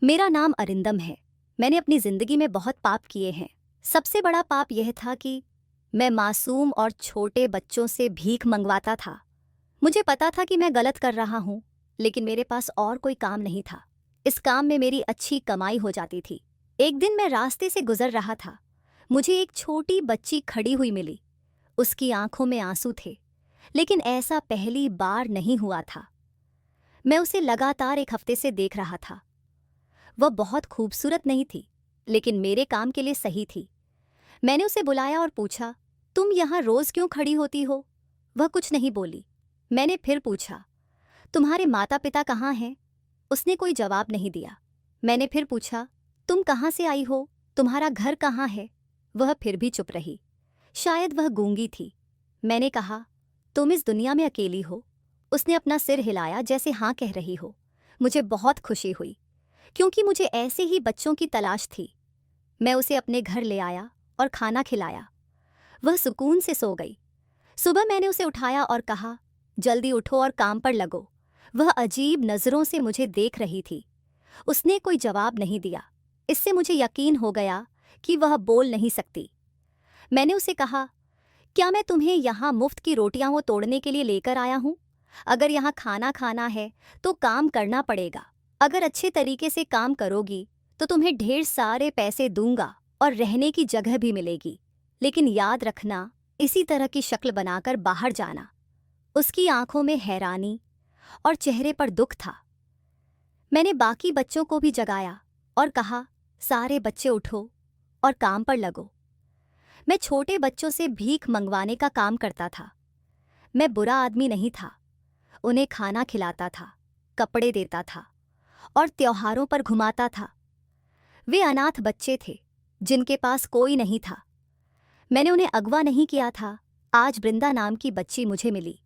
मेरा नाम अरिंदम है। मैंने अपनी ज़िंदगी में बहुत पाप किए हैं। सबसे बड़ा पाप यह था कि मैं मासूम और छोटे बच्चों से भीख मंगवाता था। मुझे पता था कि मैं गलत कर रहा हूँ, लेकिन मेरे पास और कोई काम नहीं था। इस काम में मेरी अच्छी कमाई हो जाती थी। एक दिन मैं रास्ते से गुजर रहा था। मुझे एक छोटी बच्ची खड़ी हुई मिली। उसकी आंखों में आंसू थे, लेकिन ऐसा पहली बार नहीं हुआ था। मैं उसे लगातार एक हफ्ते से देख रहा था। वह बहुत खूबसूरत नहीं थी, लेकिन मेरे काम के लिए सही थी। मैंने उसे बुलाया और पूछा, तुम यहाँ रोज क्यों खड़ी होती हो? वह कुछ नहीं बोली। मैंने फिर पूछा, तुम्हारे माता पिता कहाँ हैं? उसने कोई जवाब नहीं दिया। मैंने फिर पूछा, तुम कहाँ से आई हो? तुम्हारा घर कहाँ है? वह फिर भी चुप रही। शायद वह गूंगी थी। मैंने कहा, तुम इस दुनिया में अकेली हो? उसने अपना सिर हिलाया जैसे हाँ कह रही हो। मुझे बहुत खुशी हुई, क्योंकि मुझे ऐसे ही बच्चों की तलाश थी। मैं उसे अपने घर ले आया और खाना खिलाया। वह सुकून से सो गई। सुबह मैंने उसे उठाया और कहा, जल्दी उठो और काम पर लगो। वह अजीब नज़रों से मुझे देख रही थी। उसने कोई जवाब नहीं दिया। इससे मुझे यकीन हो गया कि वह बोल नहीं सकती। मैंने उसे कहा, क्या मैं तुम्हें यहाँ मुफ्त की रोटियां वो तोड़ने के लिए लेकर आया हूँ? अगर यहाँ खाना खाना है तो काम करना पड़ेगा। अगर अच्छे तरीके से काम करोगी तो तुम्हें ढेर सारे पैसे दूंगा और रहने की जगह भी मिलेगी। लेकिन याद रखना, इसी तरह की शक्ल बनाकर बाहर जाना। उसकी आंखों में हैरानी और चेहरे पर दुख था। मैंने बाकी बच्चों को भी जगाया और कहा, सारे बच्चे उठो और काम पर लगो। मैं छोटे बच्चों से भीख मंगवाने का काम करता था। मैं बुरा आदमी नहीं था। उन्हें खाना खिलाता था, कपड़े देता था और त्योहारों पर घुमाता था। वे अनाथ बच्चे थे जिनके पास कोई नहीं था। मैंने उन्हें अगवा नहीं किया था। आज बृंदा नाम की बच्ची मुझे मिली।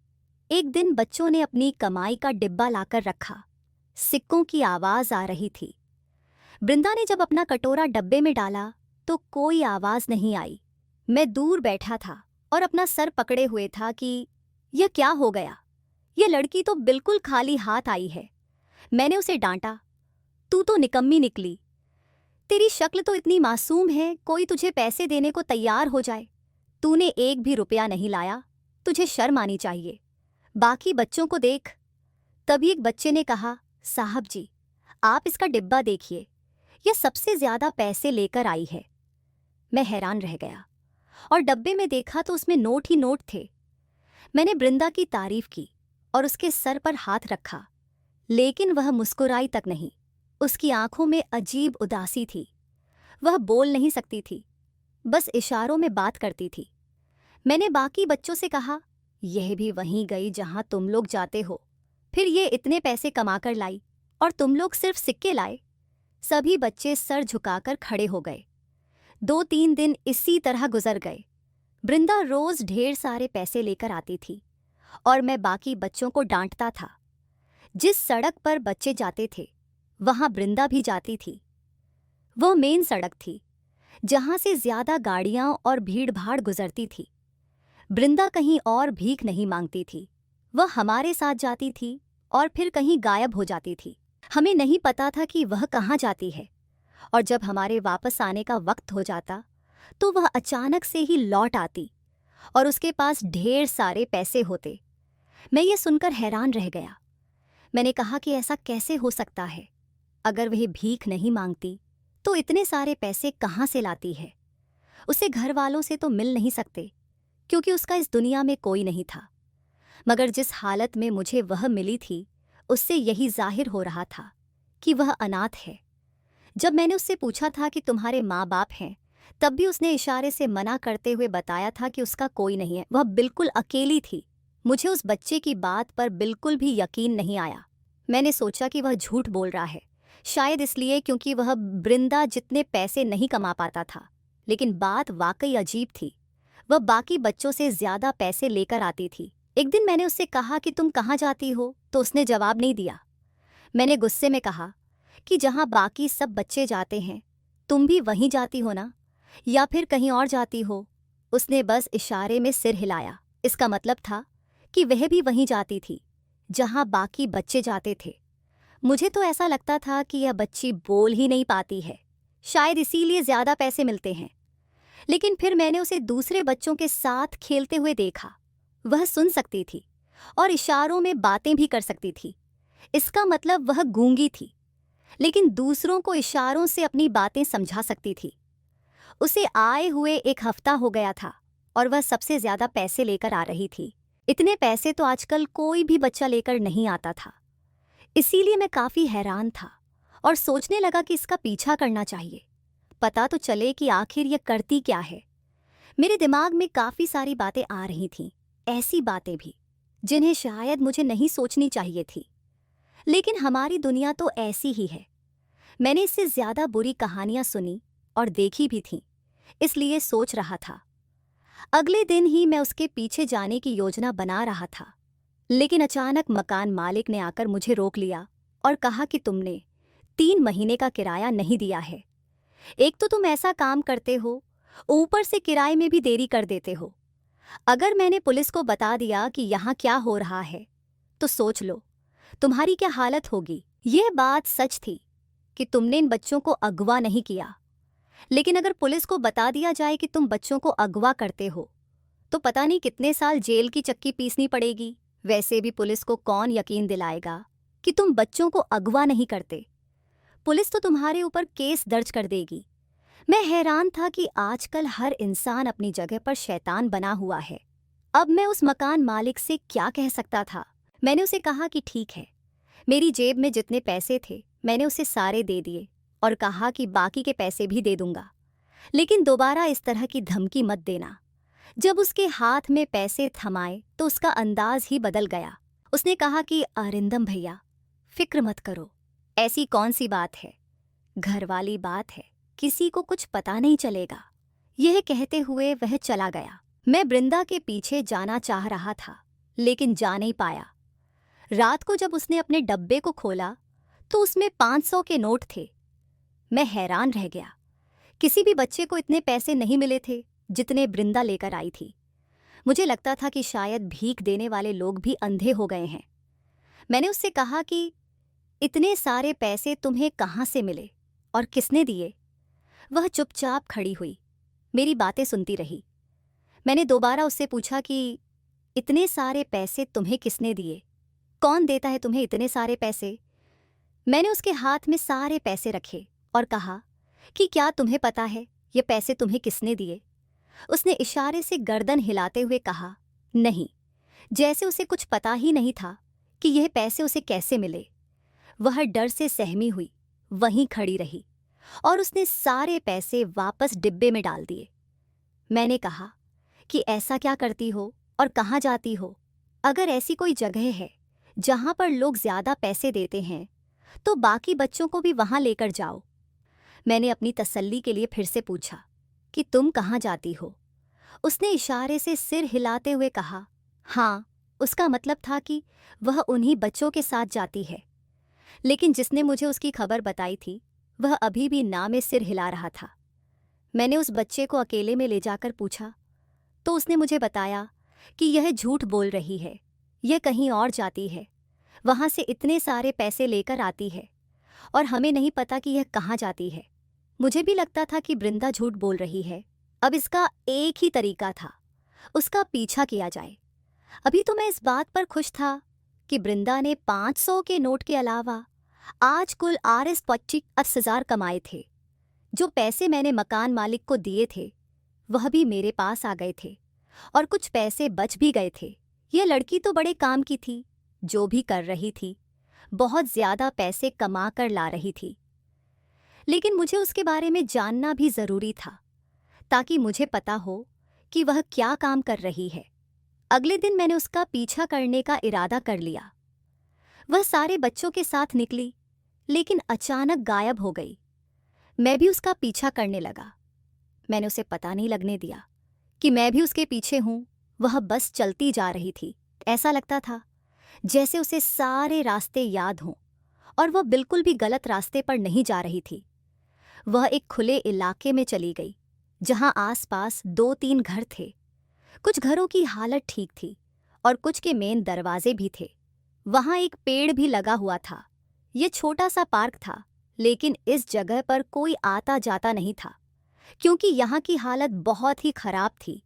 एक दिन बच्चों ने अपनी कमाई का डिब्बा लाकर रखा। सिक्कों की आवाज आ रही थी। बृंदा ने जब अपना कटोरा डब्बे में डाला तो कोई आवाज नहीं आई। मैं दूर बैठा था और अपना सर पकड़े हुए था कि यह क्या हो गया। यह लड़की तो बिल्कुल खाली हाथ आई है। मैंने उसे डांटा, तू तो निकम्मी निकली। तेरी शक्ल तो इतनी मासूम है, कोई तुझे पैसे देने को तैयार हो जाए। तूने एक भी रुपया नहीं लाया। तुझे शर्म आनी चाहिए। बाकी बच्चों को देख। तभी एक बच्चे ने कहा, साहब जी, आप इसका डिब्बा देखिए, यह सबसे ज्यादा पैसे लेकर आई है। मैं हैरान रह गया और डब्बे में देखा तो उसमें नोट ही नोट थे। मैंने बृंदा की तारीफ की और उसके सर पर हाथ रखा, लेकिन वह मुस्कुराई तक नहीं। उसकी आंखों में अजीब उदासी थी। वह बोल नहीं सकती थी, बस इशारों में बात करती थी। मैंने बाकी बच्चों से कहा, यह भी वहीं गई जहां तुम लोग जाते हो। फिर ये इतने पैसे कमाकर लाई और तुम लोग सिर्फ सिक्के लाए। सभी बच्चे सर झुकाकर खड़े हो गए। 2-3 दिन इसी तरह गुजर गए। बृंदा रोज ढेर सारे पैसे लेकर आती थी और मैं बाकी बच्चों को डांटता था। जिस सड़क पर बच्चे जाते थे वहां बृंदा भी जाती थी। वह मेन सड़क थी जहां से ज्यादा गाड़ियां और भीड़ भाड़ गुजरती थी। बृंदा कहीं और भीख नहीं मांगती थी। वह हमारे साथ जाती थी और फिर कहीं गायब हो जाती थी। हमें नहीं पता था कि वह कहाँ जाती है, और जब हमारे वापस आने का वक्त हो जाता तो वह अचानक से ही लौट आती और उसके पास ढेर सारे पैसे होते। मैं ये सुनकर हैरान रह गया। मैंने कहा कि ऐसा कैसे हो सकता है? अगर वह भीख नहीं मांगती तो इतने सारे पैसे कहाँ से लाती है? उसे घर वालों से तो मिल नहीं सकते, क्योंकि उसका इस दुनिया में कोई नहीं था। मगर जिस हालत में मुझे वह मिली थी, उससे यही जाहिर हो रहा था कि वह अनाथ है। जब मैंने उससे पूछा था कि तुम्हारे माँ बाप हैं, तब भी उसने इशारे से मना करते हुए बताया था कि उसका कोई नहीं है। वह बिल्कुल अकेली थी। मुझे उस बच्चे की बात पर बिल्कुल भी यकीन नहीं आया। मैंने सोचा कि वह झूठ बोल रहा है, शायद इसलिए क्योंकि वह बृंदा जितने पैसे नहीं कमा पाता था। लेकिन बात वाकई अजीब थी। वह बाकी बच्चों से ज्यादा पैसे लेकर आती थी। एक दिन मैंने उससे कहा कि तुम कहाँ जाती हो, तो उसने जवाब नहीं दिया। मैंने गुस्से में कहा कि जहाँ बाकी सब बच्चे जाते हैं तुम भी वहीं जाती हो ना, या फिर कहीं और जाती हो? उसने बस इशारे में सिर हिलाया। इसका मतलब था कि वह भी वहीं जाती थी जहाँ बाकी बच्चे जाते थे। मुझे तो ऐसा लगता था कि यह बच्ची बोल ही नहीं पाती है, शायद इसीलिए ज्यादा पैसे मिलते हैं। लेकिन फिर मैंने उसे दूसरे बच्चों के साथ खेलते हुए देखा। वह सुन सकती थी और इशारों में बातें भी कर सकती थी। इसका मतलब वह गूंगी थी, लेकिन दूसरों को इशारों से अपनी बातें समझा सकती थी। उसे आए हुए 1 हफ्ता हो गया था और वह सबसे ज्यादा पैसे लेकर आ रही थी। इतने पैसे तो आजकल कोई भी बच्चा लेकर नहीं आता था। इसीलिए मैं काफी हैरान था और सोचने लगा कि इसका पीछा करना चाहिए, पता तो चले कि आखिर यह करती क्या है। मेरे दिमाग में काफी सारी बातें आ रही थीं, ऐसी बातें भी जिन्हें शायद मुझे नहीं सोचनी चाहिए थी। लेकिन हमारी दुनिया तो ऐसी ही है। मैंने इससे ज्यादा बुरी कहानियां सुनी और देखी भी थीं, इसलिए सोच रहा था। अगले दिन ही मैं उसके पीछे जाने की योजना बना रहा था, लेकिन अचानक मकान मालिक ने आकर मुझे रोक लिया और कहा कि तुमने 3 महीने का किराया नहीं दिया है। एक तो तुम ऐसा काम करते हो, ऊपर से किराए में भी देरी कर देते हो। अगर मैंने पुलिस को बता दिया कि यहाँ क्या हो रहा है, तो सोच लो तुम्हारी क्या हालत होगी। यह बात सच थी कि तुमने इन बच्चों को अगवा नहीं किया, लेकिन अगर पुलिस को बता दिया जाए कि तुम बच्चों को अगवा करते हो, तो पता नहीं कितने साल जेल की चक्की पीसनी पड़ेगी। वैसे भी पुलिस को कौन यकीन दिलाएगा कि तुम बच्चों को अगवा नहीं करते। पुलिस तो तुम्हारे ऊपर केस दर्ज कर देगी। मैं हैरान था कि आजकल हर इंसान अपनी जगह पर शैतान बना हुआ है। अब मैं उस मकान मालिक से क्या कह सकता था। मैंने उसे कहा कि ठीक है, मेरी जेब में जितने पैसे थे मैंने उसे सारे दे दिए और कहा कि बाकी के पैसे भी दे दूंगा, लेकिन दोबारा इस तरह की धमकी मत देना। जब उसके हाथ में पैसे थमाए तो उसका अंदाज ही बदल गया। उसने कहा कि अरिंदम भैया, फिक्र मत करो, ऐसी कौन सी बात है, घर वाली बात है, किसी को कुछ पता नहीं चलेगा। यह कहते हुए वह चला गया। मैं बृंदा के पीछे जाना चाह रहा था, लेकिन जा नहीं पाया। रात को जब उसने अपने डब्बे को खोला तो उसमें 500 के नोट थे। मैं हैरान रह गया। किसी भी बच्चे को इतने पैसे नहीं मिले थे जितने बृंदा लेकर आई थी। मुझे लगता था कि शायद भीख देने वाले लोग भी अंधे हो गए हैं। मैंने उससे कहा कि इतने सारे पैसे तुम्हें कहाँ से मिले और किसने दिए। वह चुपचाप खड़ी हुई, मेरी बातें सुनती रही। मैंने दोबारा उससे पूछा कि इतने सारे पैसे तुम्हें किसने दिए, कौन देता है तुम्हें इतने सारे पैसे। मैंने उसके हाथ में सारे पैसे रखे और कहा कि क्या तुम्हें पता है ये पैसे तुम्हें किसने दिए। उसने इशारे से गर्दन हिलाते हुए कहा नहीं, जैसे उसे कुछ पता ही नहीं था कि यह पैसे उसे कैसे मिले। वह डर से सहमी हुई वहीं खड़ी रही और उसने सारे पैसे वापस डिब्बे में डाल दिए। मैंने कहा कि ऐसा क्या करती हो और कहाँ जाती हो। अगर ऐसी कोई जगह है जहाँ पर लोग ज्यादा पैसे देते हैं तो बाकी बच्चों को भी वहाँ लेकर जाओ। मैंने अपनी तसल्ली के लिए फिर से पूछा कि तुम कहाँ जाती हो। उसने इशारे से सिर हिलाते हुए कहा हाँ। उसका मतलब था कि वह उन्हीं बच्चों के साथ जाती है, लेकिन जिसने मुझे उसकी खबर बताई थी वह अभी भी ना में सिर हिला रहा था। मैंने उस बच्चे को अकेले में ले जाकर पूछा तो उसने मुझे बताया कि यह झूठ बोल रही है, यह कहीं और जाती है, वहाँ से इतने सारे पैसे लेकर आती है और हमें नहीं पता कि यह कहाँ जाती है। मुझे भी लगता था कि बृंदा झूठ बोल रही है। अब इसका एक ही तरीका था, उसका पीछा किया जाए। अभी तो मैं इस बात पर खुश था कि बृंदा ने 500 के नोट के अलावा आज कुल RS 25,000 कमाए थे। जो पैसे मैंने मकान मालिक को दिए थे वह भी मेरे पास आ गए थे और कुछ पैसे बच भी गए थे। यह लड़की तो बड़े काम की थी, जो भी कर रही थी बहुत ज्यादा पैसे कमा कर ला रही थी। लेकिन मुझे उसके बारे में जानना भी जरूरी था ताकि मुझे पता हो कि वह क्या काम कर रही है। अगले दिन मैंने उसका पीछा करने का इरादा कर लिया। वह सारे बच्चों के साथ निकली, लेकिन अचानक गायब हो गई। मैं भी उसका पीछा करने लगा। मैंने उसे पता नहीं लगने दिया कि मैं भी उसके पीछे हूं। वह बस चलती जा रही थी। ऐसा लगता था जैसे उसे सारे रास्ते याद हों और वह बिल्कुल भी गलत रास्ते पर नहीं जा रही थी। वह एक खुले इलाके में चली गई जहां आसपास 2-3 घर थे। कुछ घरों की हालत ठीक थी और कुछ के मेन दरवाजे भी थे। वहां एक पेड़ भी लगा हुआ था। ये छोटा सा पार्क था, लेकिन इस जगह पर कोई आता जाता नहीं था क्योंकि यहाँ की हालत बहुत ही खराब थी।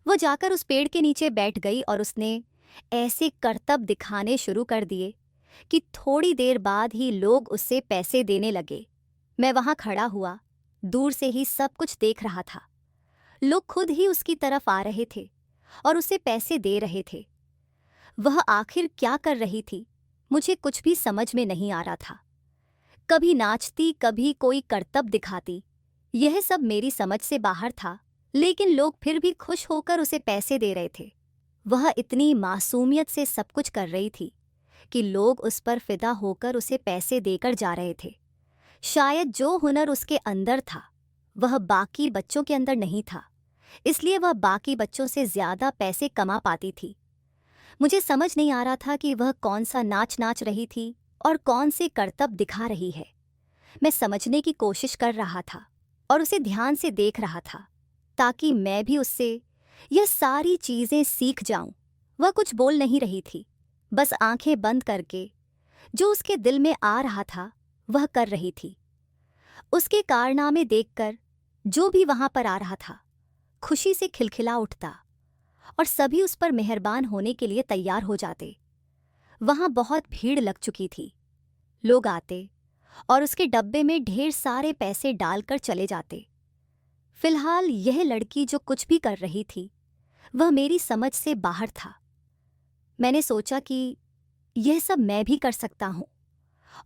वो जाकर उस पेड़ के नीचे बैठ गई और उसने ऐसे करतब दिखाने शुरू कर दिए कि थोड़ी देर बाद ही लोग उससे पैसे देने लगे। मैं वहाँ खड़ा हुआ, दूर से ही सब कुछ देख रहा था। लोग खुद ही उसकी तरफ आ रहे थे और उसे पैसे दे रहे थे। वह आखिर क्या कर रही थी, मुझे कुछ भी समझ में नहीं आ रहा था। कभी नाचती, कभी कोई करतब दिखाती, यह सब मेरी समझ से बाहर था, लेकिन लोग फिर भी खुश होकर उसे पैसे दे रहे थे। वह इतनी मासूमियत से सब कुछ कर रही थी कि लोग उस पर फिदा होकर उसे पैसे देकर जा रहे थे। शायद जो हुनर उसके अंदर था वह बाकी बच्चों के अंदर नहीं था, इसलिए वह बाकी बच्चों से ज़्यादा पैसे कमा पाती थी। मुझे समझ नहीं आ रहा था कि वह कौन सा नाच नाच रही थी और कौन से करतब दिखा रही है। मैं समझने की कोशिश कर रहा था और उसे ध्यान से देख रहा था ताकि मैं भी उससे यह सारी चीज़ें सीख जाऊं। वह कुछ बोल नहीं रही थी, बस आंखें बंद करके जो उसके दिल में आ रहा था वह कर रही थी। उसके कारनामे देखकर जो भी वहां पर आ रहा था खुशी से खिलखिला उठता और सभी उस पर मेहरबान होने के लिए तैयार हो जाते। वहां बहुत भीड़ लग चुकी थी। लोग आते और उसके डब्बे में ढेर सारे पैसे डालकर चले जाते। फिलहाल यह लड़की जो कुछ भी कर रही थी वह मेरी समझ से बाहर था। मैंने सोचा कि यह सब मैं भी कर सकता हूँ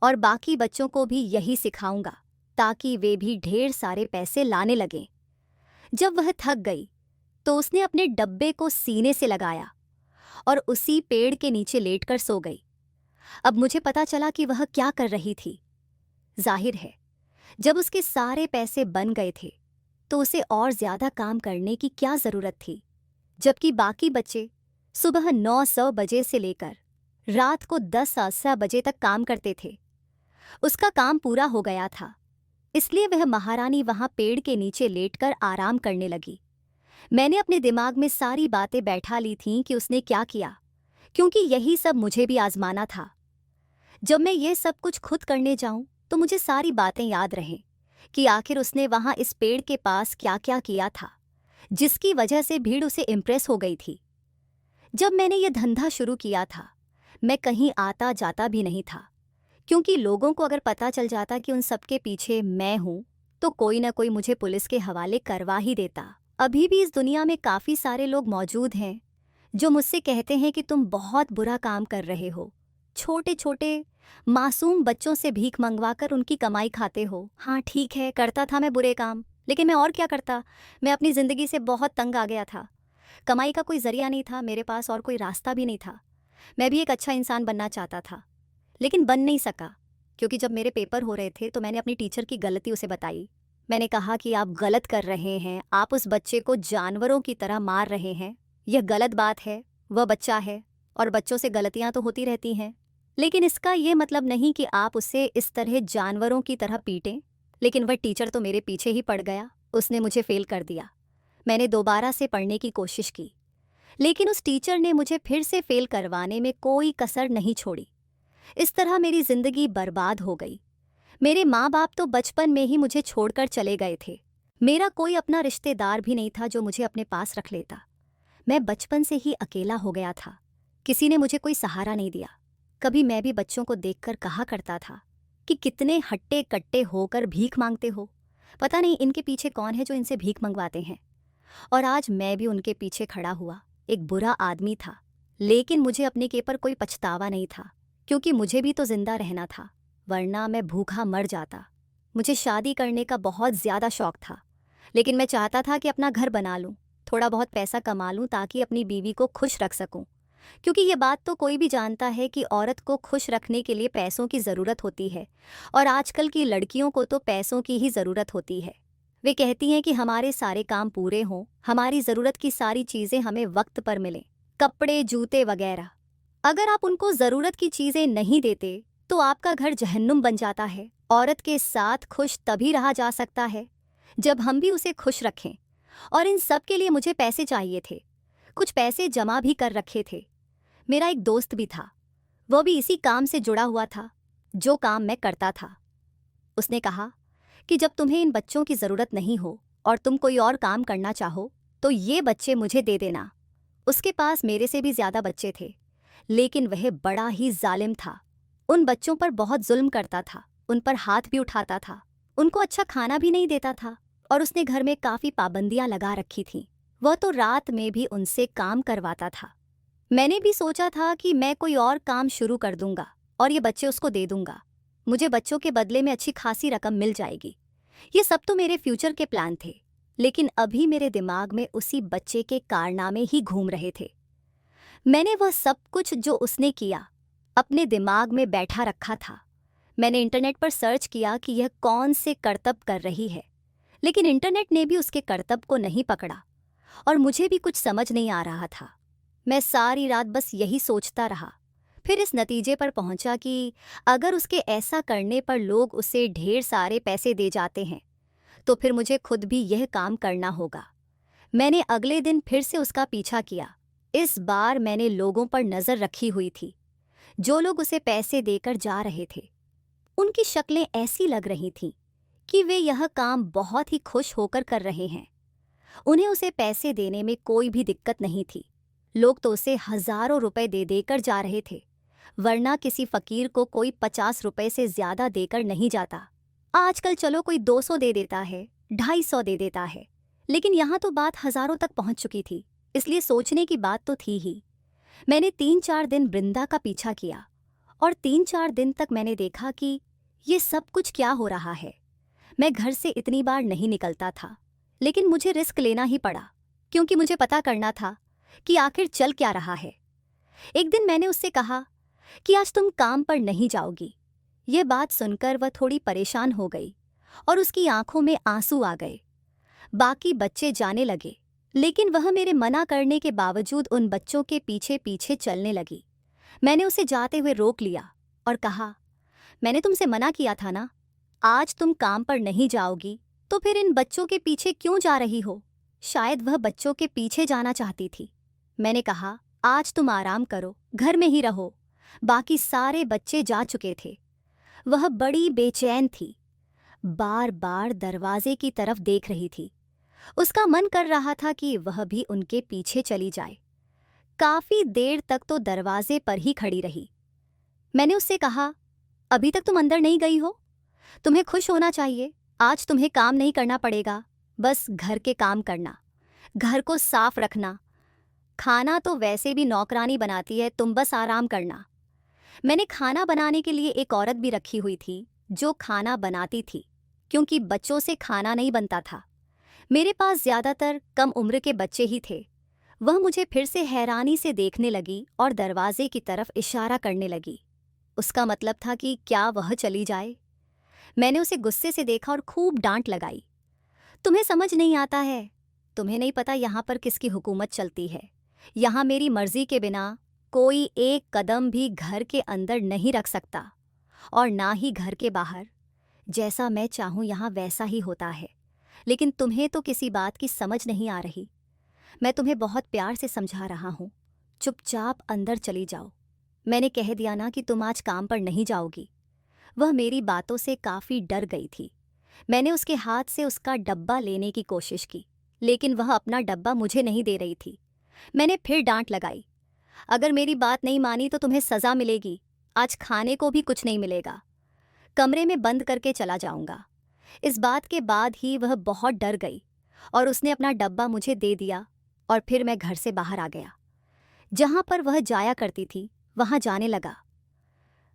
और बाकी बच्चों को भी यही सिखाऊंगा ताकि वे भी ढेर सारे पैसे लाने लगें। जब वह थक गई तो उसने अपने डब्बे को सीने से लगाया और उसी पेड़ के नीचे लेटकर सो गई। अब मुझे पता चला कि वह क्या कर रही थी। जाहिर है, जब उसके सारे पैसे बन गए थे तो उसे और ज़्यादा काम करने की क्या ज़रूरत थी, जबकि बाकी बच्चे सुबह 9-10 बजे से लेकर रात को 10-11 बजे तक काम करते थे। उसका काम पूरा हो गया था, इसलिए वह महारानी वहां पेड़ के नीचे लेटकर आराम करने लगी। मैंने अपने दिमाग में सारी बातें बैठा ली थीं कि उसने क्या किया, क्योंकि यही सब मुझे भी आजमाना था। जब मैं ये सब कुछ खुद करने जाऊं तो मुझे सारी बातें याद रहें कि आखिर उसने वहां इस पेड़ के पास क्या क्या किया था, जिसकी वजह से भीड़ उसे इम्प्रेस हो गई थी। जब मैंने ये धंधा शुरू किया था मैं कहीं आता जाता भी नहीं था, क्योंकि लोगों को अगर पता चल जाता कि उन सबके पीछे मैं हूं तो कोई ना कोई मुझे पुलिस के हवाले करवा ही देता। अभी भी इस दुनिया में काफ़ी सारे लोग मौजूद हैं जो मुझसे कहते हैं कि तुम बहुत बुरा काम कर रहे हो, छोटे छोटे मासूम बच्चों से भीख मंगवाकर उनकी कमाई खाते हो। हाँ ठीक है, करता था मैं बुरे काम, लेकिन मैं और क्या करता। मैं अपनी ज़िंदगी से बहुत तंग आ गया था। कमाई का कोई ज़रिया नहीं था मेरे पास और कोई रास्ता भी नहीं था। मैं भी एक अच्छा इंसान बनना चाहता था, लेकिन बन नहीं सका, क्योंकि जब मेरे पेपर हो रहे थे तो मैंने अपनी टीचर की गलती उसे बताई। मैंने कहा कि आप गलत कर रहे हैं, आप उस बच्चे को जानवरों की तरह मार रहे हैं, यह गलत बात है। वह बच्चा है और बच्चों से गलतियां तो होती रहती हैं, लेकिन इसका यह मतलब नहीं कि आप उसे इस तरह जानवरों की तरह पीटें। लेकिन वह टीचर तो मेरे पीछे ही पड़ गया, उसने मुझे फेल कर दिया। मैंने दोबारा से पढ़ने की कोशिश की, लेकिन उस टीचर ने मुझे फिर से फेल करवाने में कोई कसर नहीं छोड़ी। इस तरह मेरी ज़िंदगी बर्बाद हो गई। मेरे माँ बाप तो बचपन में ही मुझे छोड़कर चले गए थे। मेरा कोई अपना रिश्तेदार भी नहीं था जो मुझे अपने पास रख लेता। मैं बचपन से ही अकेला हो गया था, किसी ने मुझे कोई सहारा नहीं दिया। कभी मैं भी बच्चों को देखकर कहा करता था कि कितने हट्टे कट्टे होकर भीख मांगते हो, पता नहीं इनके पीछे कौन है जो इनसे भीख मंगवाते हैं। और आज मैं भी उनके पीछे खड़ा हुआ एक बुरा आदमी था, लेकिन मुझे अपने के पर कोई पछतावा नहीं था, क्योंकि मुझे भी तो जिंदा रहना था, वरना मैं भूखा मर जाता। मुझे शादी करने का बहुत ज़्यादा शौक था, लेकिन मैं चाहता था कि अपना घर बना लूँ, थोड़ा बहुत पैसा कमा लूँ ताकि अपनी बीवी को खुश रख सकूँ, क्योंकि ये बात तो कोई भी जानता है कि औरत को खुश रखने के लिए पैसों की ज़रूरत होती है, और आजकल की लड़कियों को तो पैसों की ही ज़रूरत होती है। वे कहती हैं कि हमारे सारे काम पूरे हों, हमारी ज़रूरत की सारी चीज़ें हमें वक्त पर मिलें, कपड़े, जूते वगैरह। अगर आप उनको ज़रूरत की चीज़ें नहीं देते तो आपका घर जहन्नुम बन जाता है। औरत के साथ खुश तभी रहा जा सकता है जब हम भी उसे खुश रखें, और इन सब के लिए मुझे पैसे चाहिए थे। कुछ पैसे जमा भी कर रखे थे। मेरा एक दोस्त भी था, वह भी इसी काम से जुड़ा हुआ था। जो काम मैं करता था। उसने कहा कि जब तुम्हें इन बच्चों की ज़रूरत नहीं हो और तुम कोई और काम करना चाहो तो ये बच्चे मुझे दे देना। उसके पास मेरे से भी ज़्यादा बच्चे थे, लेकिन वह बड़ा ही जालिम था। उन बच्चों पर बहुत जुल्म करता था, उन पर हाथ भी उठाता था, उनको अच्छा खाना भी नहीं देता था और उसने घर में काफ़ी पाबंदियां लगा रखी थीं। वह तो रात में भी उनसे काम करवाता था। मैंने भी सोचा था कि मैं कोई और काम शुरू कर दूंगा और ये बच्चे उसको दे दूंगा। मुझे बच्चों के बदले में अच्छी खासी रकम मिल जाएगी। ये सब तो मेरे फ्यूचर के प्लान थे, लेकिन अभी मेरे दिमाग में उसी बच्चे के कारनामे ही घूम रहे थे। मैंने वह सब कुछ जो उसने किया अपने दिमाग में बैठा रखा था। मैंने इंटरनेट पर सर्च किया कि यह कौन से करतब कर रही है, लेकिन इंटरनेट ने भी उसके करतब को नहीं पकड़ा और मुझे भी कुछ समझ नहीं आ रहा था। मैं सारी रात बस यही सोचता रहा, फिर इस नतीजे पर पहुंचा कि अगर उसके ऐसा करने पर लोग उसे ढेर सारे पैसे दे जाते हैं तो फिर मुझे खुद भी यह काम करना होगा। मैंने अगले दिन फिर से उसका पीछा किया। इस बार मैंने लोगों पर नज़र रखी हुई थी, जो लोग उसे पैसे देकर जा रहे थे। उनकी शक्लें ऐसी लग रही थीं कि वे यह काम बहुत ही खुश होकर कर रहे हैं। उन्हें उसे पैसे देने में कोई भी दिक्कत नहीं थी। लोग तो उसे हजारों रुपए दे देकर जा रहे थे, वरना किसी फकीर को कोई 50 रुपए से ज्यादा देकर नहीं जाता। आजकल चलो कोई 200 दे देता है, 250 दे देता है, लेकिन यहाँ तो बात हजारों तक पहुंच चुकी थी, इसलिए सोचने की बात तो थी ही। मैंने 3-4 दिन बृंदा का पीछा किया और 3-4 दिन तक मैंने देखा कि ये सब कुछ क्या हो रहा है। मैं घर से इतनी बार नहीं निकलता था, लेकिन मुझे रिस्क लेना ही पड़ा, क्योंकि मुझे पता करना था कि आखिर चल क्या रहा है। एक दिन मैंने उससे कहा कि आज तुम काम पर नहीं जाओगी। यह बात सुनकर वह थोड़ी परेशान हो गई और उसकी आंखों में आंसू आ गए। बाकी बच्चे जाने लगे, लेकिन वह मेरे मना करने के बावजूद उन बच्चों के पीछे पीछे चलने लगी। मैंने उसे जाते हुए रोक लिया और कहा, मैंने तुमसे मना किया था ना, आज तुम काम पर नहीं जाओगी तो फिर इन बच्चों के पीछे क्यों जा रही हो? शायद वह बच्चों के पीछे जाना चाहती थी। मैंने कहा, आज तुम आराम करो, घर में ही रहो। बाकी सारे बच्चे जा चुके थे। वह बड़ी बेचैन थी, बार बार दरवाजे की तरफ देख रही थी। उसका मन कर रहा था कि वह भी उनके पीछे चली जाए। काफी देर तक तो दरवाजे पर ही खड़ी रही। मैंने उससे कहा, अभी तक तुम अंदर नहीं गई हो? तुम्हें खुश होना चाहिए, आज तुम्हें काम नहीं करना पड़ेगा, बस घर के काम करना, घर को साफ रखना। खाना तो वैसे भी नौकरानी बनाती है, तुम बस आराम करना। मैंने खाना बनाने के लिए एक औरत भी रखी हुई थी जो खाना बनाती थी, क्योंकि बच्चों से खाना नहीं बनता था। मेरे पास ज़्यादातर कम उम्र के बच्चे ही थे। वह मुझे फिर से हैरानी से देखने लगी और दरवाजे की तरफ इशारा करने लगी। उसका मतलब था कि क्या वह चली जाए? मैंने उसे गुस्से से देखा और खूब डांट लगाई। तुम्हें समझ नहीं आता है, तुम्हें नहीं पता यहाँ पर किसकी हुकूमत चलती है। यहाँ मेरी मर्जी के बिना कोई एक कदम भी घर के अंदर नहीं रख सकता और ना ही घर के बाहर। जैसा मैं चाहूँ यहाँ वैसा ही होता है, लेकिन तुम्हें तो किसी बात की समझ नहीं आ रही। मैं तुम्हें बहुत प्यार से समझा रहा हूँ, चुपचाप अंदर चली जाओ। मैंने कह दिया ना कि तुम आज काम पर नहीं जाओगी। वह मेरी बातों से काफ़ी डर गई थी। मैंने उसके हाथ से उसका डब्बा लेने की कोशिश की, लेकिन वह अपना डब्बा मुझे नहीं दे रही थी। मैंने फिर डांट लगाई, अगर मेरी बात नहीं मानी तो तुम्हें सज़ा मिलेगी। आज खाने को भी कुछ नहीं मिलेगा, कमरे में बंद करके चला जाऊंगा। इस बात के बाद ही वह बहुत डर गई और उसने अपना डब्बा मुझे दे दिया और फिर मैं घर से बाहर आ गया। जहाँ पर वह जाया करती थी वहाँ जाने लगा।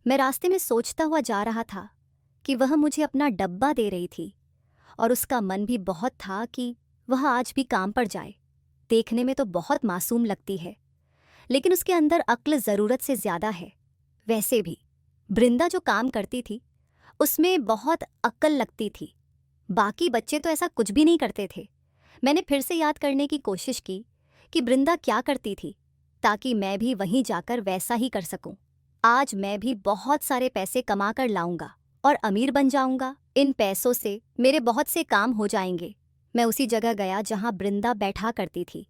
मैं रास्ते में सोचता हुआ जा रहा था कि वह मुझे अपना डब्बा दे रही थी और उसका मन भी बहुत था कि वह आज भी काम पर जाए। देखने में तो बहुत मासूम लगती है, लेकिन उसके अंदर अक्ल ज़रूरत से ज़्यादा है। वैसे भी बृंदा जो काम करती थी उसमें बहुत अक्ल लगती थी। बाकी बच्चे तो ऐसा कुछ भी नहीं करते थे। मैंने फिर से याद करने की कोशिश की कि बृंदा क्या करती थी, ताकि मैं भी वहीं जाकर वैसा ही कर सकूं। आज मैं भी बहुत सारे पैसे कमा कर लाऊंगा और अमीर बन जाऊंगा। इन पैसों से मेरे बहुत से काम हो जाएंगे। मैं उसी जगह गया जहां बृंदा बैठा करती थी।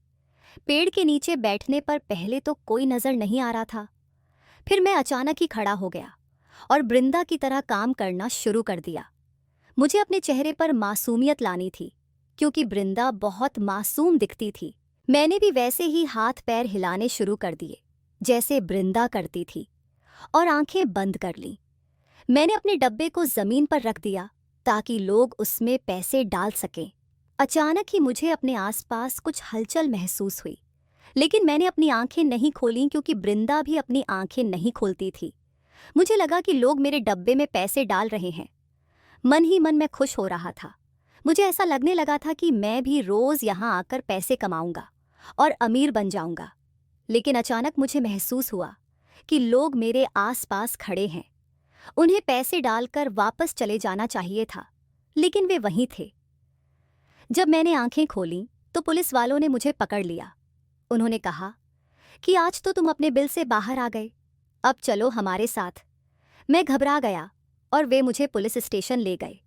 पेड़ के नीचे बैठने पर पहले तो कोई नज़र नहीं आ रहा था, फिर मैं अचानक ही खड़ा हो गया और बृंदा की तरह काम करना शुरू कर दिया। मुझे अपने चेहरे पर मासूमियत लानी थी, क्योंकि बृंदा बहुत मासूम दिखती थी। मैंने भी वैसे ही हाथ पैर हिलाने शुरू कर दिए जैसे बृंदा करती थी, और आंखें बंद कर लीं। मैंने अपने डब्बे को जमीन पर रख दिया ताकि लोग उसमें पैसे डाल सकें। अचानक ही मुझे अपने आसपास कुछ हलचल महसूस हुई, लेकिन मैंने अपनी आंखें नहीं खोलीं क्योंकि बृंदा भी अपनी आंखें नहीं खोलती थी। मुझे लगा कि लोग मेरे डब्बे में पैसे डाल रहे हैं। मन ही मन मैं खुश हो रहा था। मुझे ऐसा लगने लगा था कि मैं भी रोज यहाँ आकर पैसे कमाऊंगा और अमीर बन जाऊंगा। लेकिन अचानक मुझे महसूस हुआ कि लोग मेरे आसपास खड़े हैं। उन्हें पैसे डालकर वापस चले जाना चाहिए था, लेकिन वे वहीं थे। जब मैंने आंखें खोलीं तो पुलिस वालों ने मुझे पकड़ लिया। उन्होंने कहा कि आज तो तुम अपने बिल से बाहर आ गए, अब चलो हमारे साथ। मैं घबरा गया और वे मुझे पुलिस स्टेशन ले गए।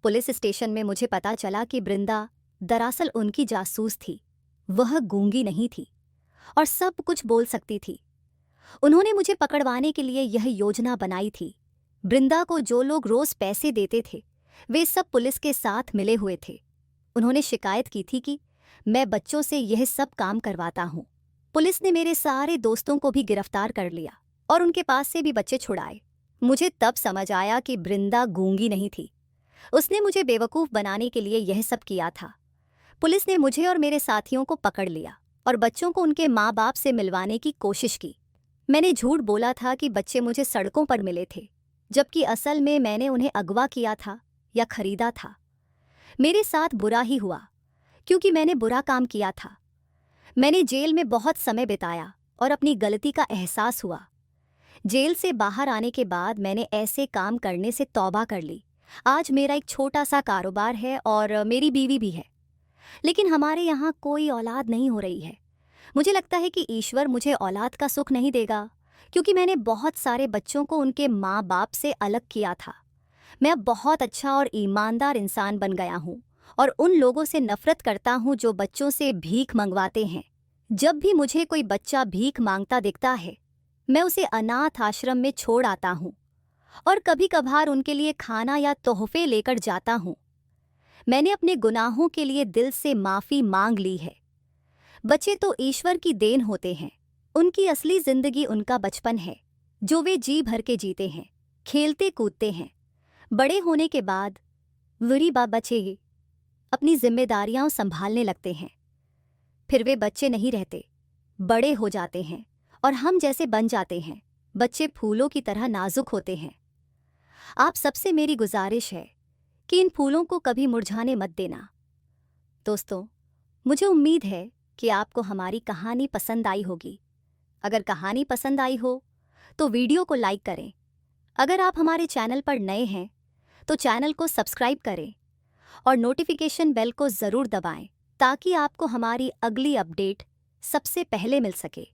पुलिस स्टेशन में मुझे पता चला कि बृंदा दरअसल उनकी जासूस थी। वह गूंगी नहीं थी और सब कुछ बोल सकती थी। उन्होंने मुझे पकड़वाने के लिए यह योजना बनाई थी। बृंदा को जो लोग रोज पैसे देते थे वे सब पुलिस के साथ मिले हुए थे। उन्होंने शिकायत की थी कि मैं बच्चों से यह सब काम करवाता हूँ। पुलिस ने मेरे सारे दोस्तों को भी गिरफ्तार कर लिया और उनके पास से भी बच्चे छुड़ाए। मुझे तब समझ आया कि बृंदा गूंगी नहीं थी। उसने मुझे बेवकूफ़ बनाने के लिए यह सब किया था। पुलिस ने मुझे और मेरे साथियों को पकड़ लिया और बच्चों को उनके माँ बाप से मिलवाने की कोशिश की। मैंने झूठ बोला था कि बच्चे मुझे सड़कों पर मिले थे, जबकि असल में मैंने उन्हें अगवा किया था या खरीदा था। मेरे साथ बुरा ही हुआ, क्योंकि मैंने बुरा काम किया था। मैंने जेल में बहुत समय बिताया और अपनी गलती का एहसास हुआ। जेल से बाहर आने के बाद मैंने ऐसे काम करने से तौबा कर ली। आज मेरा एक छोटा सा कारोबार है और मेरी बीवी भी है, लेकिन हमारे यहाँ कोई औलाद नहीं हो रही है। मुझे लगता है कि ईश्वर मुझे औलाद का सुख नहीं देगा, क्योंकि मैंने बहुत सारे बच्चों को उनके माँ बाप से अलग किया था। मैं अब बहुत अच्छा और ईमानदार इंसान बन गया हूँ और उन लोगों से नफरत करता हूँ जो बच्चों से भीख मंगवाते हैं। जब भी मुझे कोई बच्चा भीख मांगता दिखता है, मैं उसे अनाथ आश्रम में छोड़ आता हूँ और कभी कभार उनके लिए खाना या तोहफे लेकर जाता हूँ। मैंने अपने गुनाहों के लिए दिल से माफ़ी मांग ली है। बच्चे तो ईश्वर की देन होते हैं। उनकी असली जिंदगी उनका बचपन है, जो वे जी भर के जीते हैं, खेलते कूदते हैं। बड़े होने के बाद वही बच्चे अपनी जिम्मेदारियां संभालने लगते हैं। फिर वे बच्चे नहीं रहते, बड़े हो जाते हैं और हम जैसे बन जाते हैं। बच्चे फूलों की तरह नाजुक होते हैं। आप सबसे मेरी गुजारिश है कि इन फूलों को कभी मुरझाने मत देना। दोस्तों, मुझे उम्मीद है कि आपको हमारी कहानी पसंद आई होगी। अगर कहानी पसंद आई हो तो वीडियो को लाइक करें। अगर आप हमारे चैनल पर नए हैं तो चैनल को सब्सक्राइब करें और नोटिफिकेशन बेल को ज़रूर दबाएं, ताकि आपको हमारी अगली अपडेट सबसे पहले मिल सके।